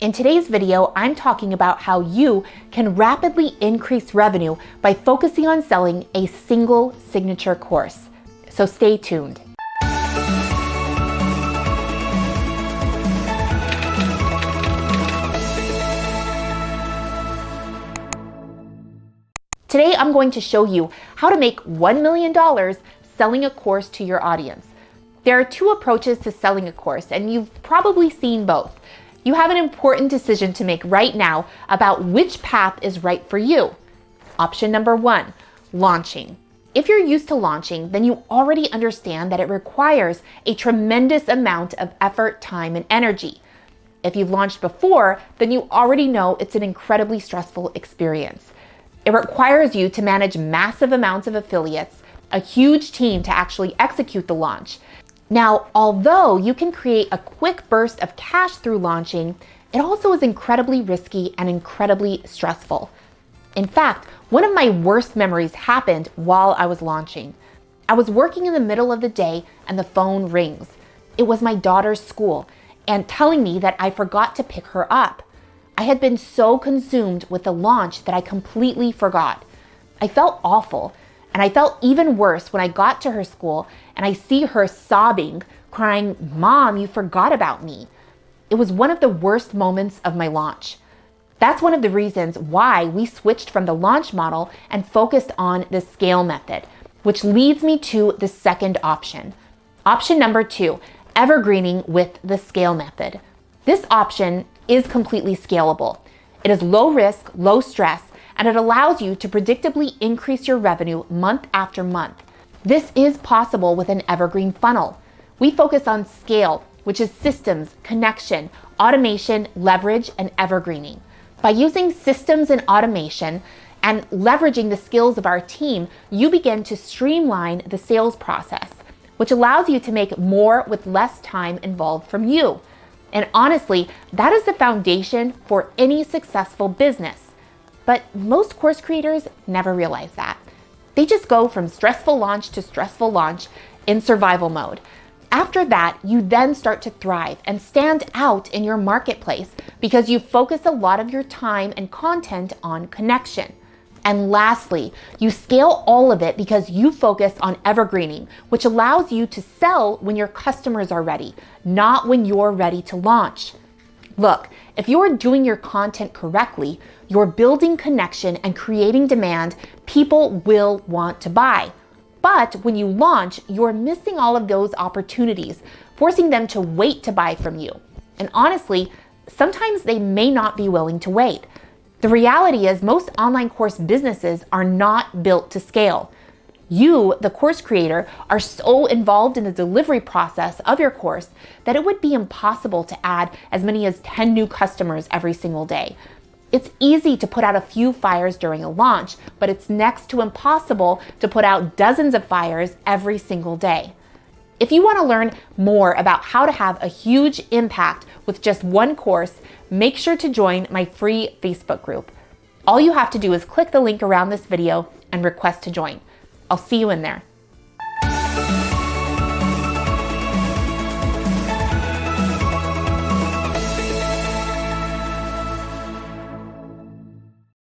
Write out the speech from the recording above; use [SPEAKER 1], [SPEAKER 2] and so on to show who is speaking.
[SPEAKER 1] In today's video, I'm talking about how you can rapidly increase revenue by focusing on selling a single signature course. So stay tuned. Today, I'm going to show you how to make $1 million selling a course to your audience. There are two approaches to selling a course, and you've probably seen both. You have an important decision to make right now about which path is right for you. Option number one, launching. If you're used to launching, then you already understand that it requires a tremendous amount of effort, time, and energy. If you've launched before, then you already know it's an incredibly stressful experience. It requires you to manage massive amounts of affiliates, a huge team to actually execute the launch. Now, although you can create a quick burst of cash through launching, it also is incredibly risky and incredibly stressful. In fact, one of my worst memories happened while I was launching. I was working in the middle of the day and the phone rings. It was my daughter's school and telling me that I forgot to pick her up. I had been so consumed with the launch that I completely forgot. I felt awful, and I felt even worse when I got to her school and I see her sobbing, crying, "Mom, you forgot about me." It was one of the worst moments of my launch. That's one of the reasons why we switched from the launch model and focused on the scale method, which leads me to the second option. Option number two, evergreening with the scale method. This option is completely scalable. It is low risk, low stress, and it allows you to predictably increase your revenue month after month. This is possible with an evergreen funnel. We focus on scale, which is systems, connection, automation, leverage, and evergreening. By using systems and automation and leveraging the skills of our team, you begin to streamline the sales process, which allows you to make more with less time involved from you. And honestly, that is the foundation for any successful business. But most course creators never realize that. They just go from stressful launch to stressful launch in survival mode. After that, you then start to thrive and stand out in your marketplace because you focus a lot of your time and content on connection. And lastly, you scale all of it because you focus on evergreening, which allows you to sell when your customers are ready, not when you're ready to launch. Look, if you're doing your content correctly, you're building connection and creating demand, people will want to buy. But when you launch, you're missing all of those opportunities, forcing them to wait to buy from you. And honestly, sometimes they may not be willing to wait. The reality is most online course businesses are not built to scale. You, the course creator, are so involved in the delivery process of your course that it would be impossible to add as many as 10 new customers every single day. It's easy to put out a few fires during a launch, but it's next to impossible to put out dozens of fires every single day. If you want to learn more about how to have a huge impact with just one course, make sure to join my free Facebook group. All you have to do is click the link around this video and request to join. I'll see you in there.